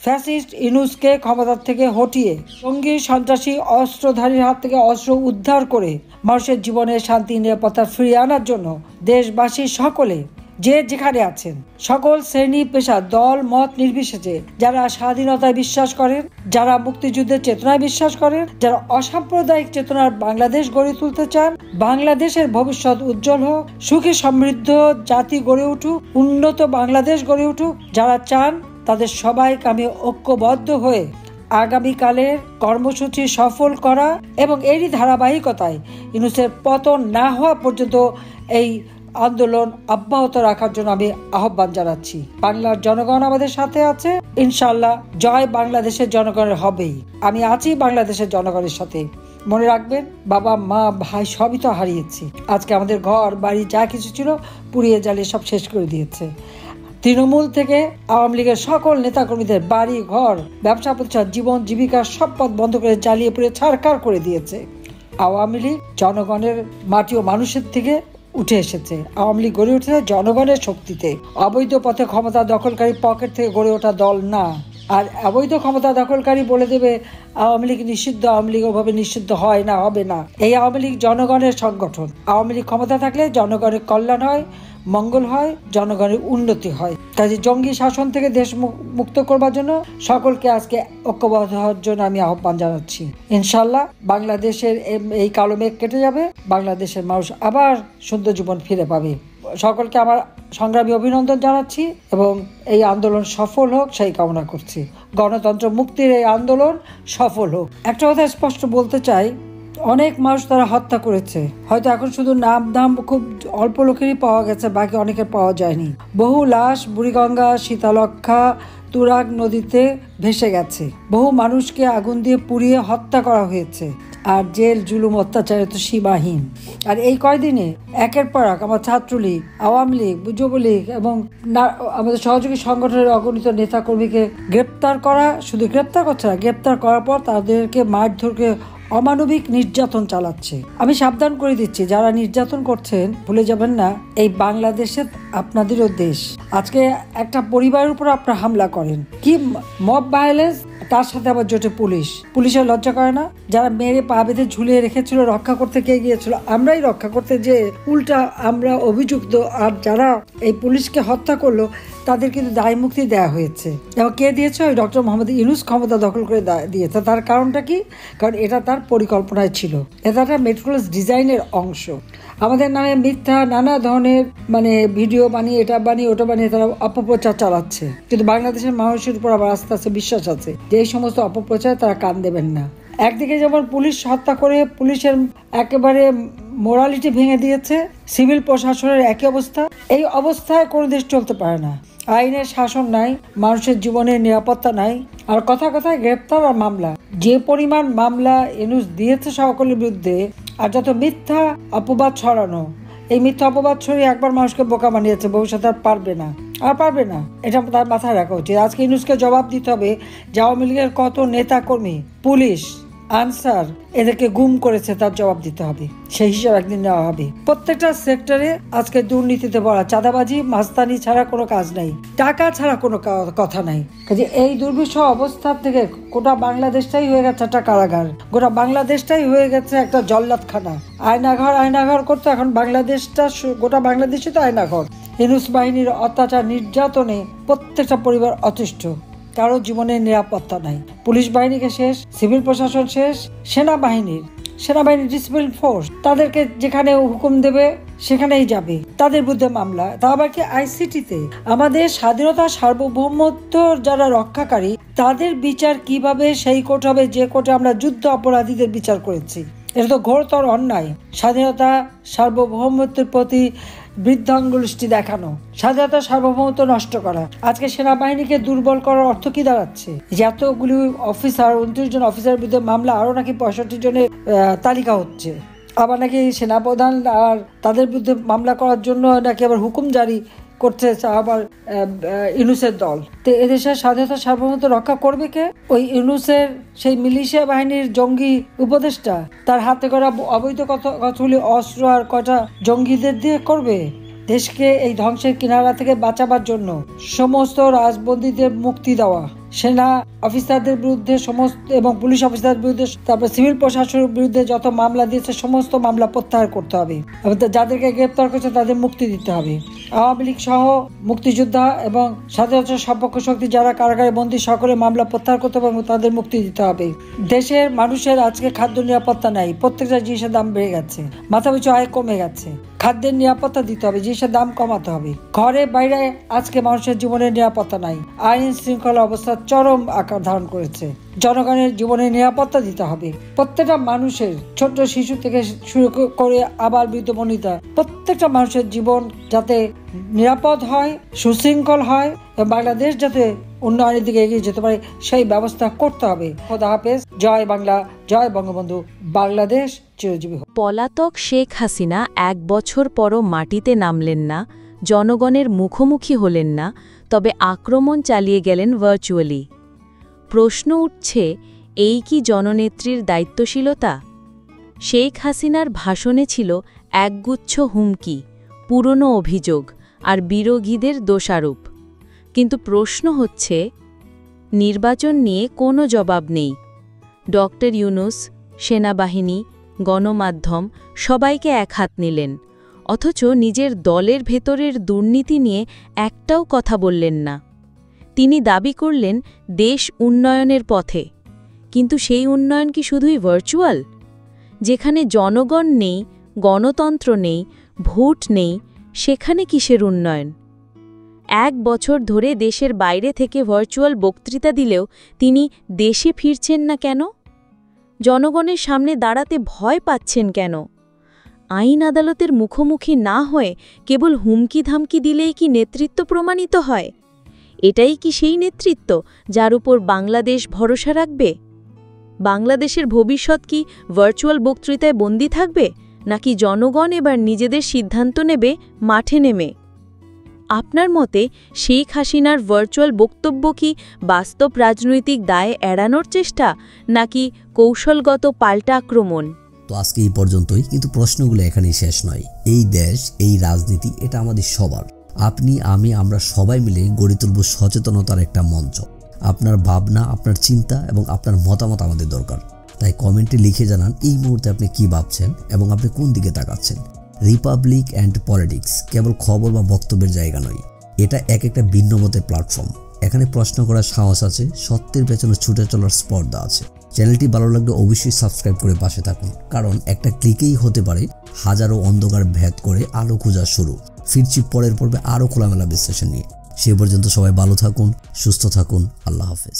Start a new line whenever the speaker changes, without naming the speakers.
Fascist ইউনূসকে ক্ষমতা থেকে হটিয়ে জঙ্গি সন্ত্রাসী অস্ত্রধারীর হাত থেকে অস্ত্র উদ্ধার করে মানুষের জীবনে শান্তি নিরাপত্তা ফিরিয়ে আনার জন্য দেশবাসী সকলে যে যেখানে আছেন সকল শ্রেণী পেশা দল মত নির্বিশেষে যারা স্বাধীনতায় বিশ্বাস করেন, যারা মুক্তিযুদ্ধের চেতনায় বিশ্বাস করেন, যারা অসাম্প্রদায়িক চেতনার বাংলাদেশ গড়ে তুলতে চান, বাংলাদেশের ভবিষ্যৎ উজ্জ্বল হোক, সুখী সমৃদ্ধ জাতি গড়ে উঠুক, উন্নত বাংলাদেশ গড়ে উঠুক, যারা চান তাদের সবাইকে আমি ঐক্যবদ্ধ হয়ে আগামীকালের কর্মসূচি সফল করা এবং এরই ধারাবাহিকতায় ইউনূসের পতন না হওয়া পর্যন্ত এই আন্দোলন অব্যাহত রাখার জন্য আমি আহ্বান জানাচ্ছি। বাংলার জনগণ আমাদের সাথে আছে, ইনশাআল্লাহ জয় বাংলাদেশের জনগণের হবেই। আমি আছি বাংলাদেশের জনগণের সাথে। মনে রাখবেন, বাবা মা ভাই সবই তো হারিয়েছি। আজকে আমাদের ঘর বাড়ি যা কিছু ছিল পুড়িয়ে জ্বালিয়ে সব শেষ করে দিয়েছে। তৃণমূল থেকে আওয়ামী লীগের সকল নেতাকর্মীদের বাড়ি ঘর ব্যবসা প্রতিষ্ঠান জীবন জীবিকার সব পথ বন্ধ করে জ্বালিয়ে পুড়ে ছারখার করে দিয়েছে। আওয়ামী লীগ জনগণের মাটি ও মানুষের থেকে উঠে এসেছে। আওয়ামী লীগ গড়ে উঠেছে জনগণের শক্তিতে। অবৈধ পথে ক্ষমতা দখলকারী পকেট থেকে গড়ে ওঠা দল না। আর অবৈধ ক্ষমতা দখলকারী বলে দেবে আওয়ামী লীগ নিষিদ্ধ, আওয়ামী লীগ ওভাবে নিষিদ্ধ হয় না, হবে না। এই আওয়ামী লীগ জনগণের সংগঠন। আওয়ামী লীগ ক্ষমতা থাকলে জনগণের কল্যাণ হয়, মঙ্গল হয়, জনগণের উন্নতি হয়। কাজে জঙ্গি শাসন থেকে দেশ মুক্ত করবার জন্য সকলকে আজকে ঐক্যবদ্ধ হওয়ার জন্য আমি আহ্বান জানাচ্ছি। ইনশাল্লাহ বাংলাদেশের এই কালো মেঘ কেটে যাবে, বাংলাদেশের মানুষ আবার সুন্দর জীবন ফিরে পাবে। সকলকে আমার সংগ্রামী অভিনন্দন জানাচ্ছি এবং এই আন্দোলন সফল হোক সেই কামনা করছি। গণতন্ত্র মুক্তির এই আন্দোলন সফল হোক। একটা কথা স্পষ্ট বলতে চাই, অনেক মানুষ তারা হত্যা করেছে। হয়তো এখন শুধু নাম দাম খুব অল্প লোকেরই পাওয়া গেছে, বাকি অনেকের পাওয়া যায়নি। বহু লাশ বুড়িগঙ্গা, শীতলক্ষা, তুরাগ নদীতে ভেসে গেছে। বহু মানুষকে আগুন দিয়ে পুড়িয়ে হত্যা করা হয়েছে। আর জেল জুলুম অত্যাচারে তো সীমাহীন। আর এই কয়দিনে একের পর এক আমার ছাত্রলীগ, আওয়ামী লীগ, যুবলীগ এবং আমাদের সহযোগী সংগঠনের অগণিত নেতাকর্মীকে গ্রেপ্তার করা, শুধু গ্রেপ্তার করছে না, গ্রেপ্তার করার পর তাদেরকে মারধরকে অমানবিক নির্যাতন চালাচ্ছে। আমি সাবধান করে দিচ্ছি, যারা নির্যাতন করছেন ভুলে যাবেন না এই বাংলাদেশে আপনাদেরও দেশ। আজকে একটা পরিবারের উপর আপনারা হামলা করেন, কি মব ভায়োলেন্স, তার সাথে আবার জোটে পুলিশের লজ্জা করে না? যারা মেরে পা বেঁধে ঝুলিয়ে রেখেছিল রক্ষা করতে কে গিয়েছিল? আমরাই রক্ষা করতে যে উল্টা আমরা অভিযুক্ত। আর যারা এই পুলিশকে হত্যা করলো তাদের কিন্তু দায় মুক্তি দেওয়া হয়েছে। এবং কে দিয়েছে? ওই ডক্টর মোহাম্মদ ইউনূস ক্ষমতা দখল করে দিয়েছে। তার কারণটা কি? কারণ এটা তার পরিকল্পনায় ছিল। এটা একটা মেট্রোপলিস ডিজাইনের অংশ। আমাদের নামে মিথ্যা নানা ধরনের ভিডিও বানিয়ে, এটা বানিয়ে ওটা বানিয়ে তারা অপপ্রচার চালাচ্ছে। কিন্তু বাংলাদেশের মানুষের উপর আবার আস্তে আস্তে বিশ্বাস আছে যে এই সমস্ত অপপ্রচারে তারা কান দেবেন না। একদিকে যেমন পুলিশ হত্যা করে পুলিশের একেবারে মোরালিটি ভেঙে দিয়েছে, সিভিল প্রশাসনের একই অবস্থা। এই অবস্থায় কোনো দেশ চলতে পারে না। আইনের শাসন নাই, মানুষের জীবনের নিরাপত্তা নাই, আর কথায় কথায় গ্রেপ্তার আর মামলা। যে পরিমাণ মামলা ইউনূস দিয়েছে সকলের বিরুদ্ধে, আর যত মিথ্যা অপবাদ ছড়ানো, এই মিথ্যা অপবাদ ছড়িয়ে একবার মানুষকে বোকা বানিয়েছে, ভবিষ্যতে আর পারবে না। এটা তার মাথায় রাখা উচিত। আজকে ইউনূসকে জবাব দিতে হবে যে আওয়ামী লীগের কত নেতা কর্মী, পুলিশ, আনসার এদেরকে গুম করেছে, তার জবাব দিতে হবে। সেই হিসাব একদিন নেওয়া হবে। প্রত্যেকটা সেক্টরে আজকে দুর্নীতিতে ভরা, চাঁদাবাজি মাস্তানি ছাড়া কোনো কাজ নাই, টাকা ছাড়া কোনো কথা নাই। কাজে এই দুর্বিষহ অবস্থা থেকে গোটা বাংলাদেশটাই হয়ে গেছে একটা কারাগার, গোটা বাংলাদেশটাই হয়ে গেছে একটা জল্লাদখানা। আয়নাঘর করতো, এখন গোটা বাংলাদেশই তো আয়নাঘর। ইউনূস বাহিনীর অত্যাচার নির্যাতনে প্রত্যেকটা পরিবার অতিষ্ঠ, কারো জীবনের নিরাপত্তা নাই। পুলিশ বাহিনীকে শেষ, সিভিল প্রশাসন শেষ, সেনাবাহিনী ডিসিপ্লিন ফোর্স, তাদেরকে যেখানে হুকুম দেবে সেখানেই যাবে, তাদের বিরুদ্ধে মামলা। তা আবার কি আইসিটিতে? আমাদের স্বাধীনতা সার্বভৌমত্ব যারা রক্ষাকারী তাদের বিচার কিভাবে সেই কোর্ট হবে যে কোর্টে আমরা যুদ্ধ অপরাধীদের বিচার করেছি? এটা তো ঘোরতর অন্যায়। স্বাধীনতা সার্বভৌমত্বের প্রতি বৃদ্ধাঙ্গুষ্টি দেখানো, স্বাধীনতা সার্বভৌমত্ব নষ্ট করা। আজকে সেনাবাহিনীকে দুর্বল করার অর্থ কি দাঁড়াচ্ছে? যতগুলি অফিসার, 29 জন অফিসারের বিরুদ্ধে মামলা, আরো নাকি 65 জনের তালিকা হচ্ছে। আবার নাকি সেনাপ্রধান আর তাদের বিরুদ্ধে মামলা করার জন্য নাকি আবার হুকুম জারি করছে আবার ইউনূসের দল। তো এদেশের স্বাধীনতা সার্বভৌমত্ব রক্ষা করবে কে? ওই ইউনূসের সেই মিলিশিয়া বাহিনীর জঙ্গি উপদেষ্টা, তার হাতে করা অবৈধ কতগুলি অস্ত্র আর কয়টা জঙ্গিদের দিয়ে করবে। দেশকে এই ধ্বংসের কিনারা থেকে বাঁচাবার জন্য সমস্ত রাজবন্দীদের মুক্তি দেওয়া, সেনা অফিসারদের বিরুদ্ধে সমস্ত এবং পুলিশ অফিসারদের বিরুদ্ধে, তারপর সিভিল প্রশাসনের বিরুদ্ধে যত মামলা দিয়েছে সমস্ত মামলা প্রত্যাহার করতে হবে এবং যাদেরকে গ্রেপ্তার করেছে তাদের মুক্তি দিতে হবে। আওয়ামী লীগ সহ মুক্তিযোদ্ধা এবং স্বাধীনতার সপক্ষ শক্তি যারা কারাগারে বন্দী সকলে মামলা প্রত্যাহার করতে হবে এবং তাদের মুক্তি দিতে হবে। দেশের মানুষের আজকে খাদ্য নিরাপত্তা নাই, প্রত্যেকটা জিনিসের দাম বেড়ে গেছে, মাথাপিছু আয় কমে গেছে। খাদ্যের নিরাপত্তা দিতে হবে, জিনিসের দাম কমাতে হবে। ঘরে বাইরে আজকে মানুষের জীবনের নিরাপত্তা নাই, আইন শৃঙ্খলা অবস্থা চরম আকার ধারণ করেছে। জনগণের জীবনের নিরাপত্তা দিতে হবে। প্রত্যেকটা মানুষের, ছোট শিশু থেকে শুরু করে আবার বৃদ্ধ বনিতা, প্রত্যেকটা মানুষের জীবন যাতে নিরাপদ হয়, সুশৃঙ্খল হয় এবং বাংলাদেশ যাতে উন্নয়নের দিকে এগিয়ে যেতে পারে সেই ব্যবস্থা করতে হবে। খোদা হাফেজ। জয় বাংলা, জয় বঙ্গবন্ধু। বাংলাদেশ চিরজীবী হোক।
পলাতক শেখ হাসিনা 1 বছর পরও মাটিতে নামলেন না, জনগণের মুখোমুখি হলেন না, তবে আক্রমণ চালিয়ে গেলেন ভার্চুয়ালি। প্রশ্ন উঠছে, এই কি জননেত্রীর দায়িত্বশীলতা? শেখ হাসিনার ভাষণে ছিল একগুচ্ছ হুমকি, পুরনো অভিযোগ আর বিরোধীদের দোষারোপ। কিন্তু প্রশ্ন হচ্ছে, নির্বাচন নিয়ে কোনো জবাব নেই। ডক্টর ইউনূস, সেনাবাহিনী, গণমাধ্যম সবাইকে একহাত নিলেন, অথচ নিজের দলের ভেতরের দুর্নীতি নিয়ে একটাও কথা বললেন না। তিনি দাবি করলেন দেশ উন্নয়নের পথে, কিন্তু সেই উন্নয়ন কি শুধুই ভার্চুয়াল? যেখানে জনগণ নেই, গণতন্ত্র নেই, ভোট নেই, সেখানে কিসের উন্নয়ন? 1 বছর ধরে দেশের বাইরে থেকে ভার্চুয়াল বক্তৃতা দিলেও তিনি দেশে ফিরছেন না কেন? জনগণের সামনে দাঁড়াতে ভয় পাচ্ছেন কেন? আইন আদালতের মুখোমুখি না হয়ে কেবল হুমকি ধামকি দিলেই কি নেতৃত্ব প্রমাণিত হয়? এটাই কি সেই নেতৃত্ব যার উপর বাংলাদেশ ভরসা রাখবে? বাংলাদেশের ভবিষ্যৎ কি ভার্চুয়াল বক্তৃতায় বন্দী থাকবে, নাকি জনগণ এবার নিজেদের সিদ্ধান্ত নেবে মাঠে নেমে? আপনার মতে শেখ হাসিনার ভার্চুয়াল বক্তব্য কি বাস্তব রাজনৈতিক দায় এড়ানোর চেষ্টা, নাকি কৌশলগত পাল্টা আক্রমণ?
তো আজকে এই পর্যন্তই, কিন্তু প্রশ্নগুলো এখানেই শেষ নয়। এই দেশ, এই রাজনীতি, এটা আমাদের সবার। আপনি, আমি, আমরা সবাই মিলে গড়ে তুলব সচেতনতার একটা মঞ্চ। আপনার ভাবনা, আপনার চিন্তা এবং আপনার মতামত আমাদের দরকার। তাই কমেন্টে লিখে জানান এই মুহূর্তে আপনি কি ভাবছেন এবং আপনি কোন দিকে তাকাচ্ছেন। রিপাবলিক অ্যান্ড পলিটিক্স কেবল খবর বা বক্তব্যের জায়গা নয়, এটা একটা ভিন্ন মতের প্ল্যাটফর্ম। এখানে প্রশ্ন করার সাহস আছে, সত্যের পেছনে ছুটে চলার স্পর্ধা আছে। চ্যানেলটি ভালো লাগলে অবশ্যই সাবস্ক্রাইব করে পাশে থাকুন, কারণ একটা ক্লিকেই হতে পারে হাজারো অন্ধকার ভেদ করে আলো খোঁজা শুরু। ফিরছি পরের পর্বে আরও খোলামেলা বিশ্লেষণ নিয়ে। সে পর্যন্ত সবাই ভালো থাকুন, সুস্থ থাকুন। আল্লাহ হাফেজ।